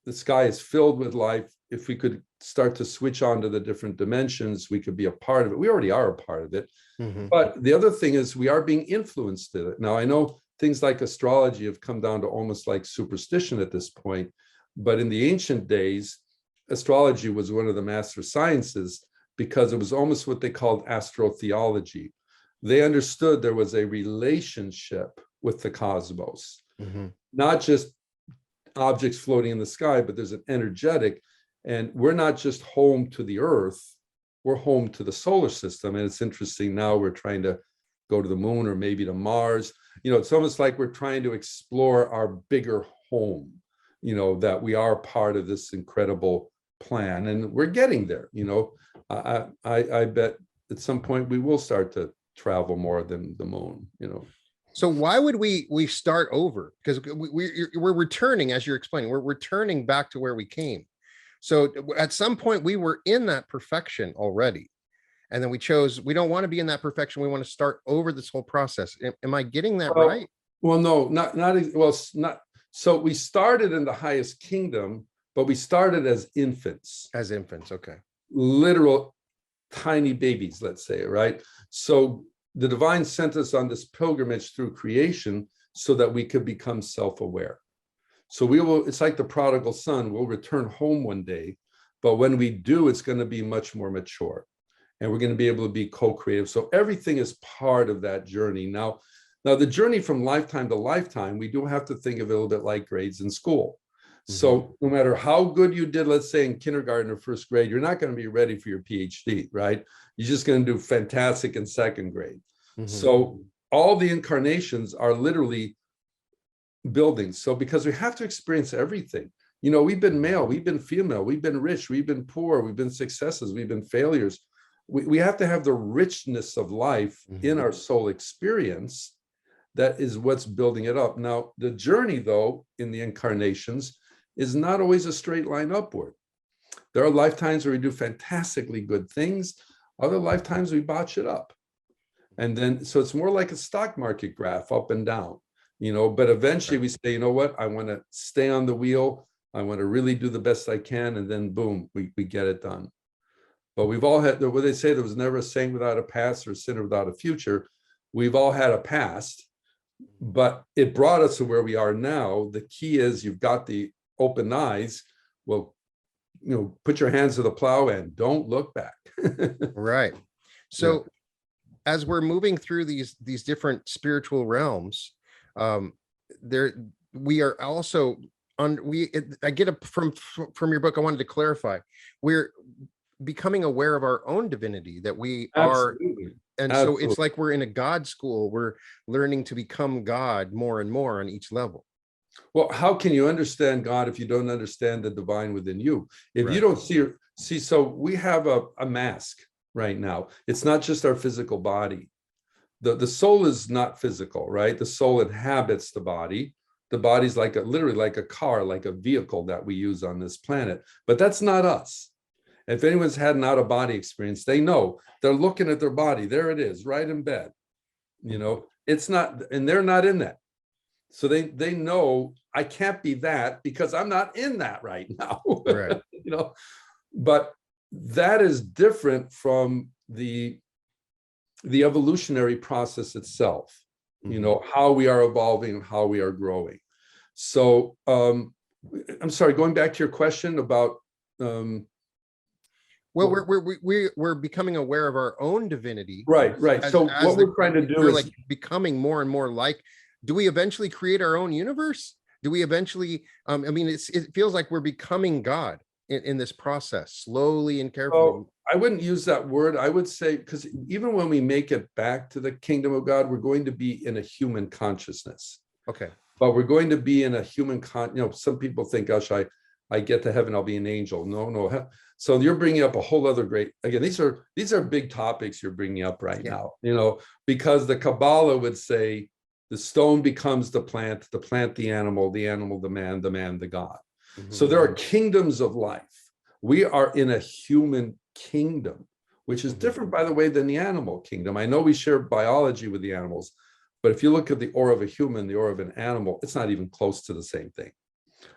The sky is filled with life. If we could start to switch on to the different dimensions, we could be a part of it. We already are a part of it. Mm-hmm. But the other thing is we are being influenced in it. Now, I know things like astrology have come down to almost like superstition at this point. But in the ancient days, astrology was one of the master sciences because it was almost what they called astrotheology. They understood there was a relationship with the cosmos, Mm-hmm. not just objects floating in the sky, but there's an energetic, and we're not just home to the Earth, we're home to the solar system. And it's interesting now we're trying to go to the moon or maybe to Mars. It's almost like we're trying to explore our bigger home, that we are part of this incredible plan, and we're getting there. I bet at some point we will start to travel more than the moon. So why would we start over? Because we're returning, as you're explaining, we're returning back to where we came. So at some point we were in that perfection already, and then we don't want to be in that perfection. We want to start over this whole process. Am I getting that right? Well, no, not. So we started in the highest kingdom, but we started as infants. As infants, okay. Literal tiny babies, let's say, right? So the divine sent us on this pilgrimage through creation so that we could become self-aware. So it's like the prodigal son, we'll return home one day, but when we do, it's going to be much more mature, and we're going to be able to be co-creative. So everything is part of that journey. Now the journey from lifetime to lifetime, we do have to think of it a little bit like grades in school. Mm-hmm. So no matter how good you did, let's say in kindergarten or first grade, you're not going to be ready for your PhD, right? You're just going to do fantastic in second grade. Mm-hmm. So all the incarnations are literally buildings. So because we have to experience everything, we've been male, we've been female, we've been rich, we've been poor, we've been successes, we've been failures. We have to have the richness of life mm-hmm. in our soul experience. That is what's building it up. Now, the journey, though, in the incarnations is not always a straight line upward. There are lifetimes where we do fantastically good things. Other lifetimes we botch it up. And then, so it's more like a stock market graph, up and down, but eventually we say, you know what, I want to stay on the wheel. I want to really do the best I can. And then boom, we get it done. But we've all had, what they say, there was never a saint without a past or a sinner without a future. We've all had a past, but it brought us to where we are now. The key is you've got the open eyes. Well, put your hands to the plow and don't look back. Right. So as we're moving through these different spiritual realms, we are also I get it from your book. I wanted to clarify, we're becoming aware of our own divinity, that we Absolutely. are. And Absolutely. So it's like we're in a God school. We're learning to become God more and more on each level. Well, how can you understand God if you don't understand the divine within you? If Right. you don't see, so we have a mask right now. It's not just our physical body. The soul is not physical, right? The soul inhabits the body. The body's literally like a car, like a vehicle that we use on this planet. But that's not us. If anyone's had an out-of-body experience, they know they're looking at their body. There it is, right in bed. It's not, and they're not in that. So they know I can't be that because I'm not in that right now. Right. But that is different from the evolutionary process itself, how we are evolving and how we are growing. So I'm sorry, going back to your question about well, we're becoming aware of our own divinity, right. So what we're trying to do is like becoming more and more like. Do we eventually create our own universe? Do we eventually? I mean, it feels like we're becoming God in this process, slowly and carefully. Well, I wouldn't use that word. I would say, because even when we make it back to the kingdom of God, we're going to be in a human consciousness. Okay. But we're going to be in a human some people think, gosh, I get to heaven, I'll be an angel. No. So you're bringing up a whole other great, again, these are big topics you're bringing up right now, because the Kabbalah would say the stone becomes the plant the animal the man, the God. Mm-hmm. So there are kingdoms of life. We are in a human kingdom, which is different, by the way, than the animal kingdom. I know we share biology with the animals, but if you look at the aura of a human, the aura of an animal, it's not even close to the same thing.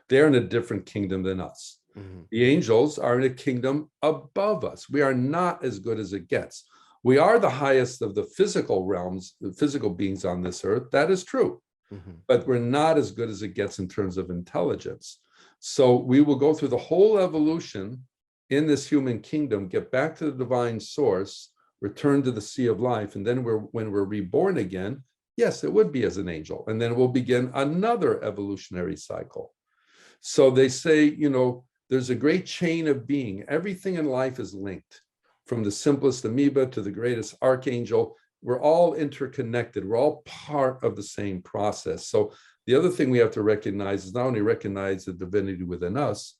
They're in a different kingdom than us. Mm-hmm. The angels are in a kingdom above us. We are not as good as it gets. We are the highest of the physical realms, the physical beings on this earth. That is true. Mm-hmm. But we're not as good as it gets in terms of intelligence. So we will go through the whole evolution in this human kingdom, get back to the divine source, return to the sea of life. And then when we're reborn again, yes, it would be as an angel. And then we'll begin another evolutionary cycle. So they say, there's a great chain of being. Everything in life is linked, from the simplest amoeba to the greatest archangel. We're all interconnected. We're all part of the same process. So the other thing we have to recognize is not only recognize the divinity within us,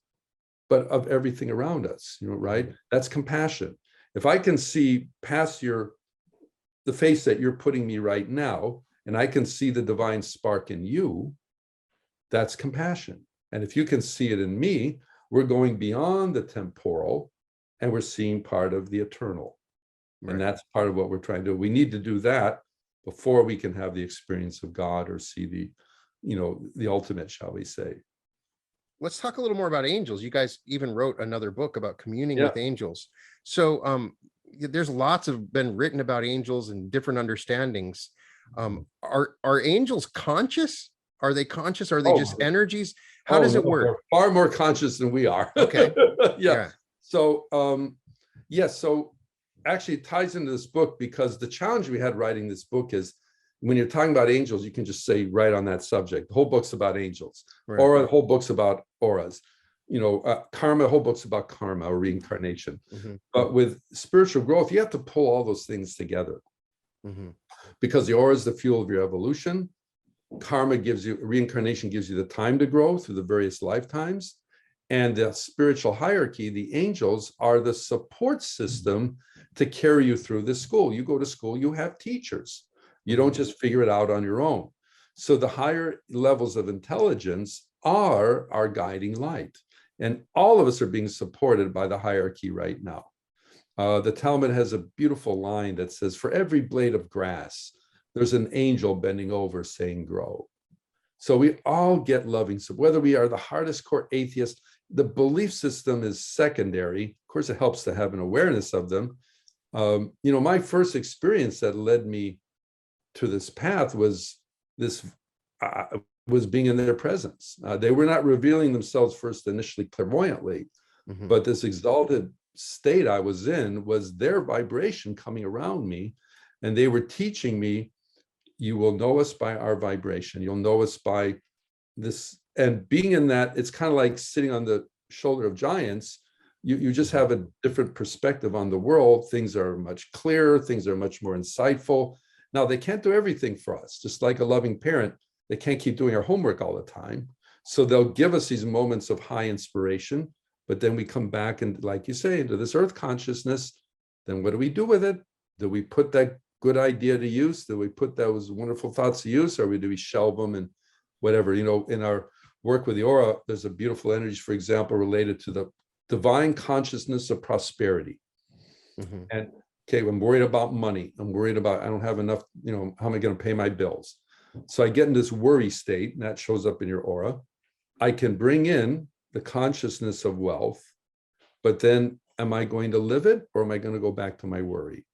but of everything around us, right? That's compassion. If I can see past the face that you're putting me right now, and I can see the divine spark in you, that's compassion. And if you can see it in me, we're going beyond the temporal and we're seeing part of the eternal. Right. And that's part of what we're trying to do. We need to do that before we can have the experience of God or see the ultimate, shall we say. Let's talk a little more about angels. You guys even wrote another book about communing with angels. So there's lots of been written about angels and different understandings. Are angels conscious? Are they conscious? Are they just energies? How does it work? They're far more conscious than we are. Okay. Yeah. So so actually it ties into this book, because the challenge we had writing this book is, when you're talking about angels, you can just say right on that subject. The whole book's about angels. Right. Aura, the whole book's about auras. Karma, the whole book's about karma or reincarnation. Mm-hmm. But with spiritual growth, you have to pull all those things together. Mm-hmm. Because the aura is the fuel of your evolution. Reincarnation gives you the time to grow through the various lifetimes. And the spiritual hierarchy, the angels, are the support system to carry you through the school. You go to school, you have teachers. You don't just figure it out on your own. So the higher levels of intelligence are our guiding light. And all of us are being supported by the hierarchy right now. The Talmud has a beautiful line that says, for every blade of grass, there's an angel bending over saying, grow. So we all get loving. So whether we are the hardest core atheist, the belief system is secondary. Of course, it helps to have an awareness of them. My first experience that led me to this path was being in their presence. They were not revealing themselves first initially clairvoyantly, but this exalted state I was in was their vibration coming around me, and they were teaching me, you will know us by our vibration. You'll know us by this. And being in that, it's kind of like sitting on the shoulder of giants. You just have a different perspective on the world. Things are much clearer. Things are much more insightful. Now, they can't do everything for us. Just like a loving parent, they can't keep doing our homework all the time. So they'll give us these moments of high inspiration, but then we come back and, like you say, into this earth consciousness. Then what do we do with it? Do we put that good idea to use? Do we put those wonderful thoughts to use? Or do we shelve them and whatever? In our work with the aura, there's a beautiful energy, for example, related to the divine consciousness of prosperity. And okay, I'm worried about money. I'm worried about, I don't have enough, how am I going to pay my bills? So I get in this worry state, and that shows up in your aura. I can bring in the consciousness of wealth, but then am I going to live it, or am I going to go back to my worry?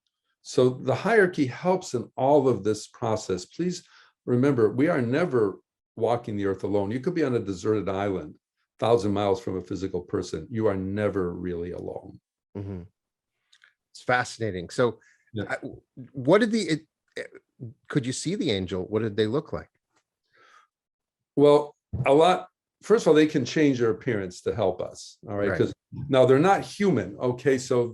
So the hierarchy helps in all of this process. Please remember, we are never walking the earth alone. You could be on a deserted island, 1,000 miles from a physical person. You are never really alone. Mm-hmm. It's fascinating. So Yeah. what did could you see the angel? What did they look like? Well, first of all, they can change their appearance to help us. All right. Right. Because now they're not human. Okay. So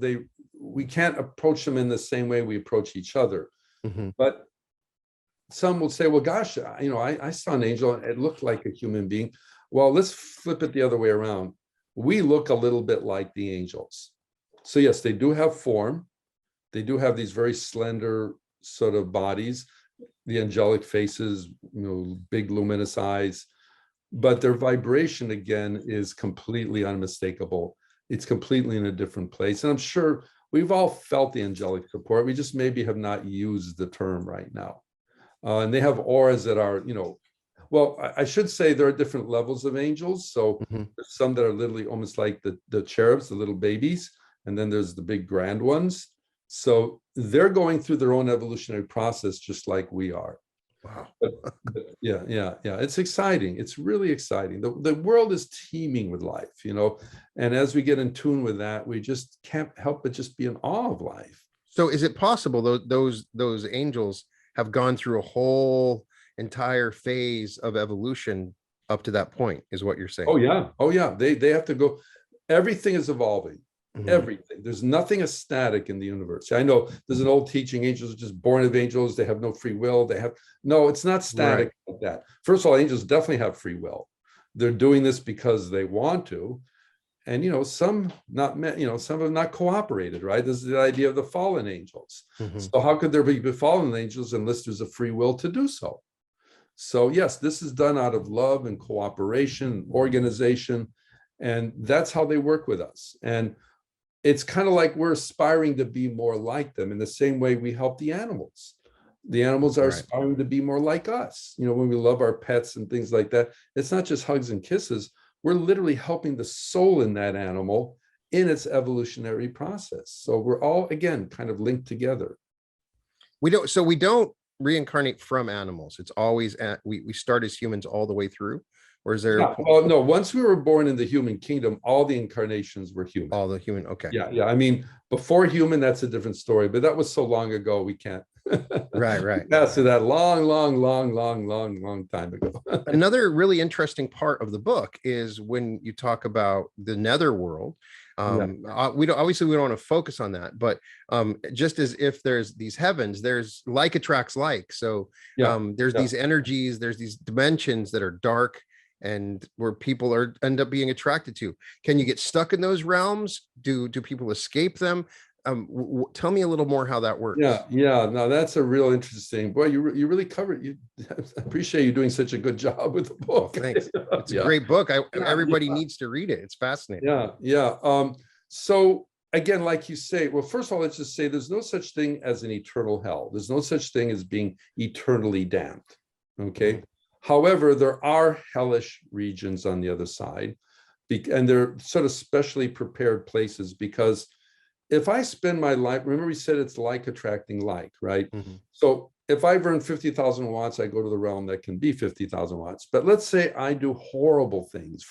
we can't approach them in the same way we approach each other. Mm-hmm. But some will say, well, gosh, I saw an angel and it looked like a human being. Well, let's flip it the other way around. We look a little bit like the angels. So yes, they do have form. They do have these very slender sort of bodies, the angelic faces, big luminous eyes, but their vibration again is completely unmistakable. It's completely in a different place. And I'm sure we've all felt the angelic support. We just maybe have not used the term right now. And they have auras that are, well, I should say there are different levels of angels. So there's some that are literally almost like the cherubs, the little babies, and then there's the big grand ones. So they're going through their own evolutionary process, just like we are. Wow. But yeah. It's exciting. It's really exciting. The world is teeming with life, and as we get in tune with that, we just can't help but just be in awe of life. So is it possible those angels have gone through a whole entire phase of evolution up to that point, is what you're saying? Oh yeah. They have to go. Everything is evolving. Mm-hmm. Everything. There's nothing is static in the universe. I know there's an old teaching, angels are just born of angels. They have no free will. No, it's not static like that. First of all, angels definitely have free will. They're doing this because they want to. And, some some have not cooperated, right? This is the idea of the fallen angels. Mm-hmm. So how could there be fallen angels unless there's a free will to do so? So yes, this is done out of love and cooperation, organization, and that's how they work with us. And it's kind of like we're aspiring to be more like them in the same way we help the animals. The animals are aspiring to be more like us. When we love our pets and things like that, it's not just hugs and kisses. We're literally helping the soul in that animal in its evolutionary process. So we're all, again, kind of linked together. We don't reincarnate from animals. It's always we start as humans all the way through. Or is there? Well, no. Once we were born in the human kingdom, all the incarnations were human. All the human. Okay. Yeah. I mean, before human, that's a different story. But that was so long ago, we can't. Right. That's that long time ago. Another really interesting part of the book is when you talk about the netherworld. We don't want to focus on that, but just as if there's these heavens, there's like attracts like. So there's these energies, there's these dimensions that are dark, and where people end up being attracted to. Can you get stuck in those realms? Do people escape them? Tell me a little more how that works. Yeah. No, that's a real interesting. Boy, you really covered. I appreciate you doing such a good job with the book. Oh, thanks. It's a great book. Everybody needs to read it. It's fascinating. Yeah. So again, like you say, well, first of all, let's just say there's no such thing as an eternal hell. There's no such thing as being eternally damned. Okay. Mm-hmm. However, there are hellish regions on the other side, and they're sort of specially prepared places, because if I spend my life, remember we said it's like attracting like, right? Mm-hmm. So if I've earned 50,000 watts, I go to the realm that can be 50,000 watts. But let's say I do horrible things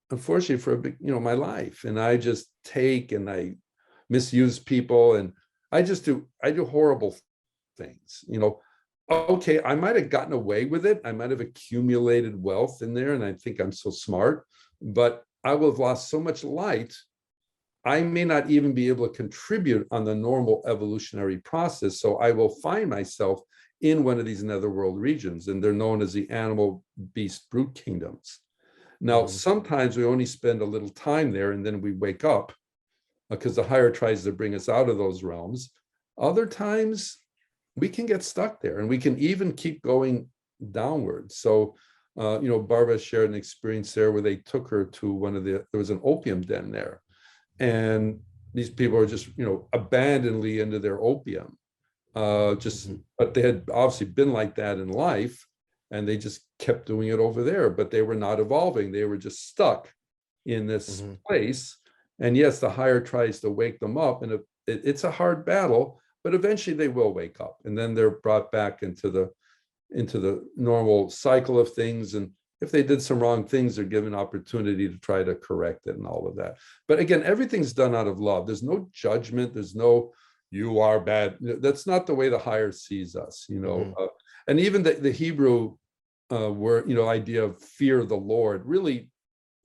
unfortunately for my life, and I just take and I misuse people, and I do horrible things, Okay, I might have gotten away with it. I might have accumulated wealth in there, and I think I'm so smart, but I will have lost so much light. I may not even be able to contribute on the normal evolutionary process. So I will find myself in one of these netherworld regions, and they're known as the animal, beast, brute kingdoms. Now, sometimes we only spend a little time there, and then we wake up because the higher tries to bring us out of those realms. Other times we can get stuck there, and we can even keep going downward. So, Barbara shared an experience there where they took her to there was an opium den there. And these people are just, abandonedly into their opium. But they had obviously been like that in life, and they just kept doing it over there, but they were not evolving. They were just stuck in this place. And yes, the higher tries to wake them up, and it's a hard battle, but eventually they will wake up, and then they're brought back into the normal cycle of things. And if they did some wrong things, they're given opportunity to try to correct it and all of that. But again, everything's done out of love. There's no judgment. There's no, you are bad. That's not the way the higher sees us, you know. And even the Hebrew word, you know, idea of fear of the Lord, really,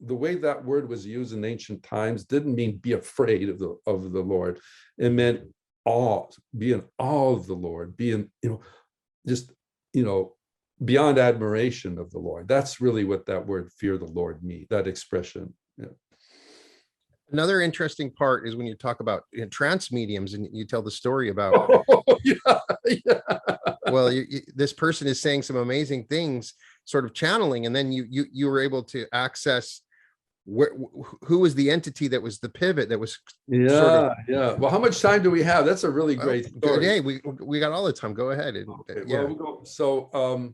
the way that word was used in ancient times didn't mean be afraid of the Lord. It meant awe, be in awe of the Lord, be in, you know, just, you know, beyond admiration of the Lord. That's really what that word fear the Lord means, that expression. Yeah. Another interesting part is when you talk about trance mediums, and you tell the story about, well, this person is saying some amazing things, sort of channeling, and then you were able to access who was the entity that was the pivot that was Well, how much time do we have? That's a really great story. Yeah, we got all the time. Go ahead. Okay, well, we'll go. So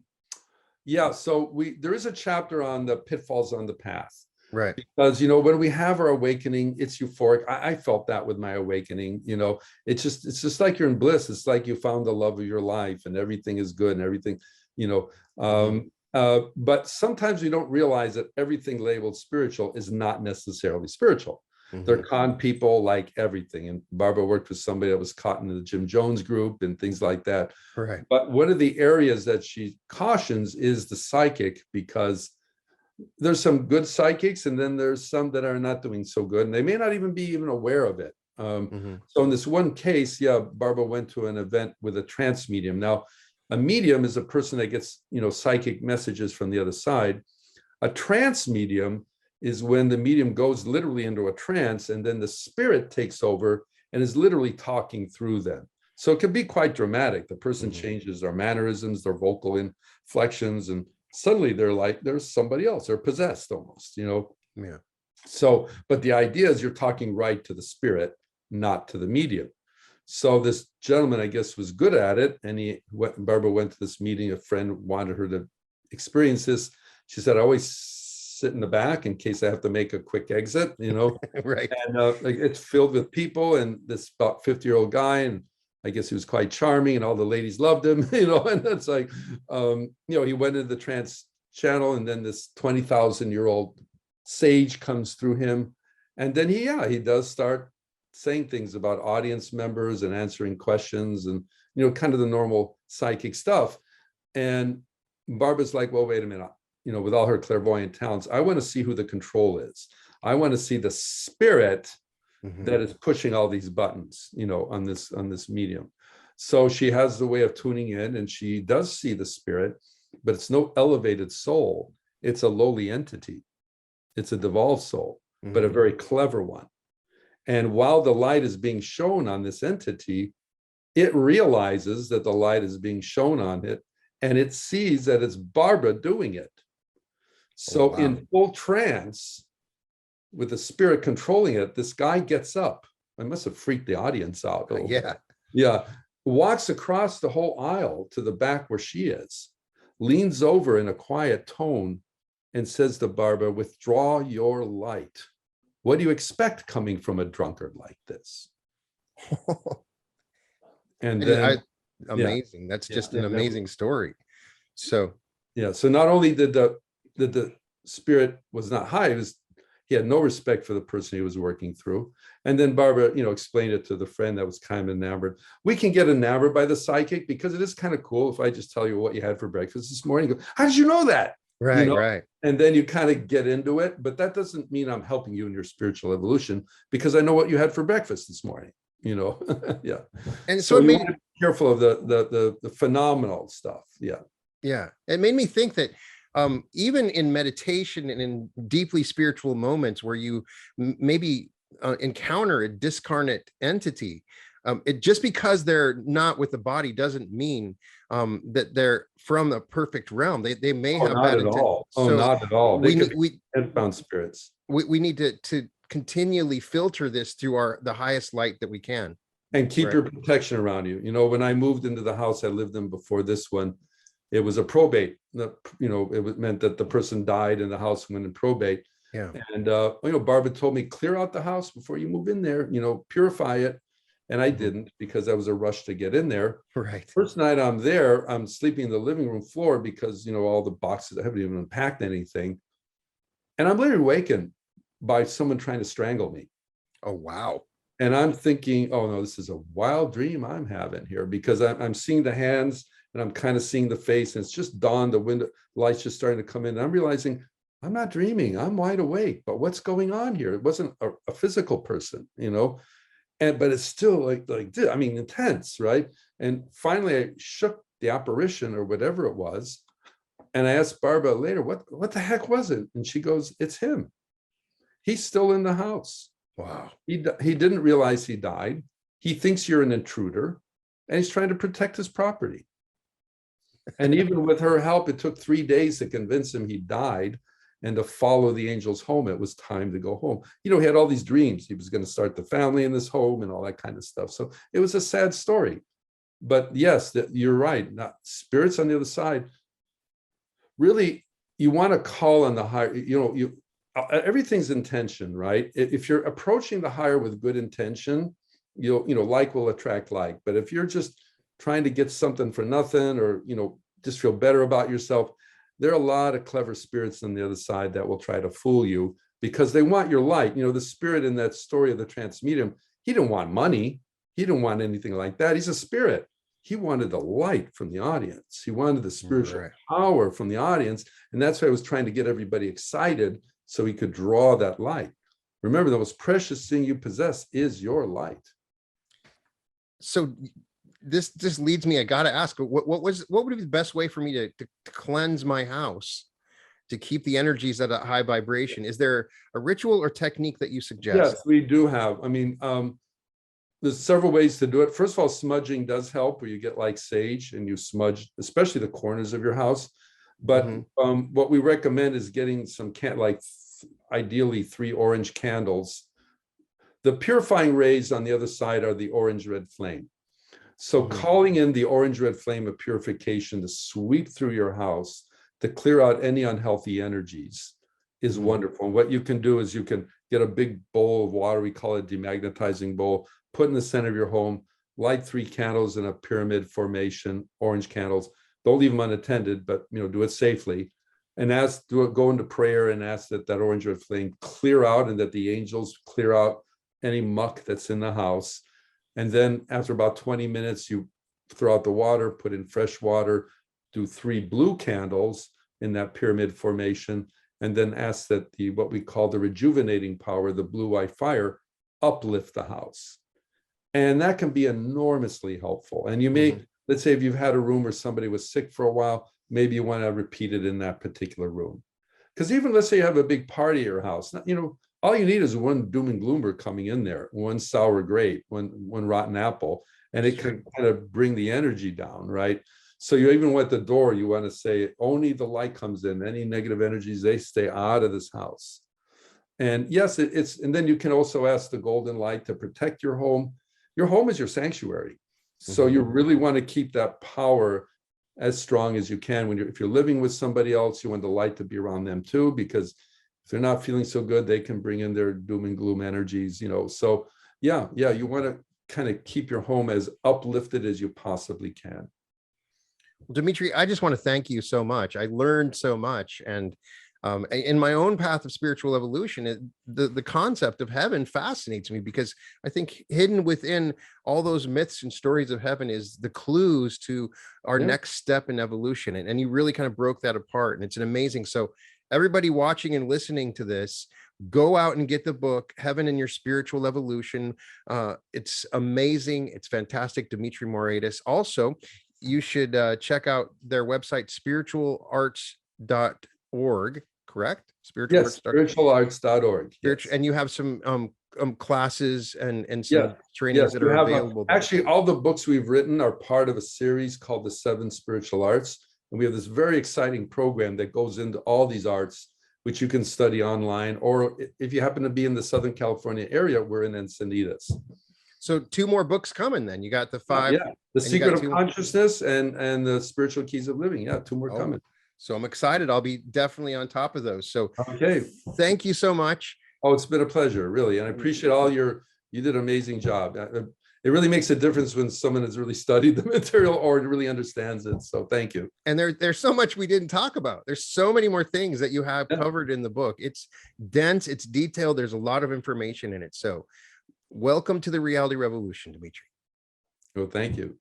there is a chapter on the pitfalls on the path, right? Because, you know, when we have our awakening, it's euphoric. I felt that with my awakening. You know, it's just like you're in bliss. It's like you found the love of your life and everything is good and everything, you know. But sometimes we don't realize that everything labeled spiritual is not necessarily spiritual. They're con people like everything. And Barbara worked with somebody that was caught in the Jim Jones group and things like that. Right. But one of the areas that she cautions is the psychic, because there's some good psychics and then there's some that are not doing so good, and they may not even be aware of it. So in this one case, Barbara went to an event with a trance medium. Now, a medium is a person that gets, you know, psychic messages from the other side. A trance medium is when the medium goes literally into a trance, and then the spirit takes over and is literally talking through them. So it can be quite dramatic. The person changes their mannerisms, their vocal inflections, and suddenly they're like, there's somebody else. They're possessed almost, you know? Yeah. So, but the idea is you're talking right to the spirit, not to the medium. So this gentleman, I guess, was good at it. And Barbara went to this meeting. A friend wanted her to experience this. She said, I always sit in the back in case I have to make a quick exit, you know. Right. And like, it's filled with people, and this about 50-year-old guy, and I guess he was quite charming, and all the ladies loved him, you know. And that's like, you know, he went into the trance channel, and then this 20,000-year-old sage comes through him, and then he does start saying things about audience members and answering questions, and, you know, kind of the normal psychic stuff. And Barbara's like, well, wait a minute, you know, with all her clairvoyant talents, I want to see who the control is. I want to see the spirit that is pushing all these buttons, you know, on this medium. So she has the way of tuning in, and she does see the spirit, but it's no elevated soul. It's a lowly entity. It's a devolved soul, but a very clever one. And while the light is being shown on this entity, it realizes that the light is being shown on it, and it sees that it's Barbara doing it. So in full trance, with the spirit controlling it, this guy gets up. I must have freaked the audience out. Walks across the whole aisle to the back where she is, leans over in a quiet tone and says to Barbara, withdraw your light. What do you expect coming from a drunkard like this? And then amazing. That's just an amazing story. So so not only did the spirit was not high, he had no respect for the person he was working through. And then Barbara, you know, explained it to the friend that was kind of enamored. We can get enamored by the psychic, because it is kind of cool if I just tell you what you had for breakfast this morning. You go, how did you know that? Right, you know? right. And then you kind of get into it, but that doesn't mean I'm helping you in your spiritual evolution, because I know what you had for breakfast this morning, you know. And so you want to be careful of the phenomenal stuff. It made me think that even in meditation and in deeply spiritual moments where you maybe encounter a discarnate entity, it just because they're not with the body doesn't mean that they're from a perfect realm. They may have not at all. Not at all. They could be headbound spirits. We need to continually filter this through the highest light that we can, and keep your protection around you. You know, when I moved into the house I lived in before this one, it was a probate. You know, it meant that the person died and the house went in probate. Yeah. And Barbara told me, clear out the house before you move in there, purify it. And I didn't, because I was a rush to get in there. Right. First night I'm there, I'm sleeping in the living room floor because all the boxes, I haven't even unpacked anything. And I'm literally wakened by someone trying to strangle me. Oh, wow. And I'm thinking, oh no, this is a wild dream I'm having here, because I'm seeing the hands and I'm kind of seeing the face, and it's just dawn, the window light's just starting to come in. And I'm realizing I'm not dreaming, I'm wide awake, but what's going on here? It wasn't a physical person, but it's still like intense, right? And finally I shook the apparition or whatever it was. And I asked Barbara later, what the heck was it? And she goes, it's him. He's still in the house. Wow. He didn't realize he died. He thinks you're an intruder, and he's trying to protect his property. And even with her help, it took 3 days to convince him he died and to follow the angels home. It was time to go home. He had all these dreams. He was going to start the family in this home and all that kind of stuff. So it was a sad story. But yes, you're right. Not spirits on the other side. Really, you want to call on the higher, everything's intention, right? If you're approaching the higher with good intention, like will attract like. But if you're just trying to get something for nothing, or just feel better about yourself, there are a lot of clever spirits on the other side that will try to fool you, because they want your light. The spirit in that story of the trance medium, he didn't want money, he didn't want anything like that. He's a spirit. He wanted the light from the audience. He wanted the spiritual power from the audience. And that's why I was trying to get everybody excited, so he could draw that light. Remember, the most precious thing you possess is your light. So this just leads me, I got to ask, what would be the best way for me to cleanse my house, to keep the energies at a high vibration? Is there a ritual or technique that you suggest? Yes, we do have. There's several ways to do it. First of all, smudging does help, where you get like sage and you smudge, especially the corners of your house. But what we recommend is getting some ideally 3 orange candles. The purifying rays on the other side are the orange-red flame. So calling in the orange-red flame of purification to sweep through your house, to clear out any unhealthy energies, is wonderful. And what you can do is you can get a big bowl of water, we call it a demagnetizing bowl, put in the center of your home, light 3 candles in a pyramid formation, orange candles. Don't leave them unattended, but do it safely. And go into prayer and ask that orange red flame clear out, and that the angels clear out any muck that's in the house. And then after about 20 minutes, you throw out the water, put in fresh water, do 3 blue candles in that pyramid formation, and then ask that what we call the rejuvenating power, the blue-white fire, uplift the house. And that can be enormously helpful. And you may, let's say if you've had a room where somebody was sick for a while, maybe you want to repeat it in that particular room. Because even let's say you have a big party at your house, all you need is one doom and gloomer coming in there, one sour grape, one rotten apple, and it can kind of bring the energy down, right? So you even at the door, you want to say, only the light comes in. Any negative energies, they stay out of this house. And yes, and then you can also ask the golden light to protect your home. Your home is your sanctuary. So you really want to keep that power as strong as you can. If you're living with somebody else, you want the light to be around them too, because if they're not feeling so good, they can bring in their doom and gloom energies, So yeah, you want to kind of keep your home as uplifted as you possibly can. Well, Dimitri, I just want to thank you so much. I learned so much. And in my own path of spiritual evolution, the concept of heaven fascinates me, because I think hidden within all those myths and stories of heaven is the clues to our next step in evolution. And you really kind of broke that apart. And it's an amazing. So everybody watching and listening to this, go out and get the book, Heaven and Your Spiritual Evolution. It's amazing. It's fantastic. Dimitri Moraitis. Also, you should check out their website, spiritualarts.org, correct? Spiritualarts.org. Yes. And you have some classes and some trainings that are available. Actually, all the books we've written are part of a series called the 7 Spiritual Arts. And we have this very exciting program that goes into all these arts, which you can study online. Or if you happen to be in the Southern California area, we're in Encinitas. So 2 more books coming then. You got the 5. The Secret of Consciousness and the Spiritual Keys of Living. 2 more coming. So I'm excited. I'll be definitely on top of those. So Okay. thank you so much. Oh, it's been a pleasure, really. And I appreciate you did an amazing job. It really makes a difference when someone has really studied the material or really understands it. So thank you. And there's so much we didn't talk about. There's so many more things that you have Yeah. covered in the book. It's dense, it's detailed. There's a lot of information in it. So welcome to the reality revolution, Dimitri. Well, thank you.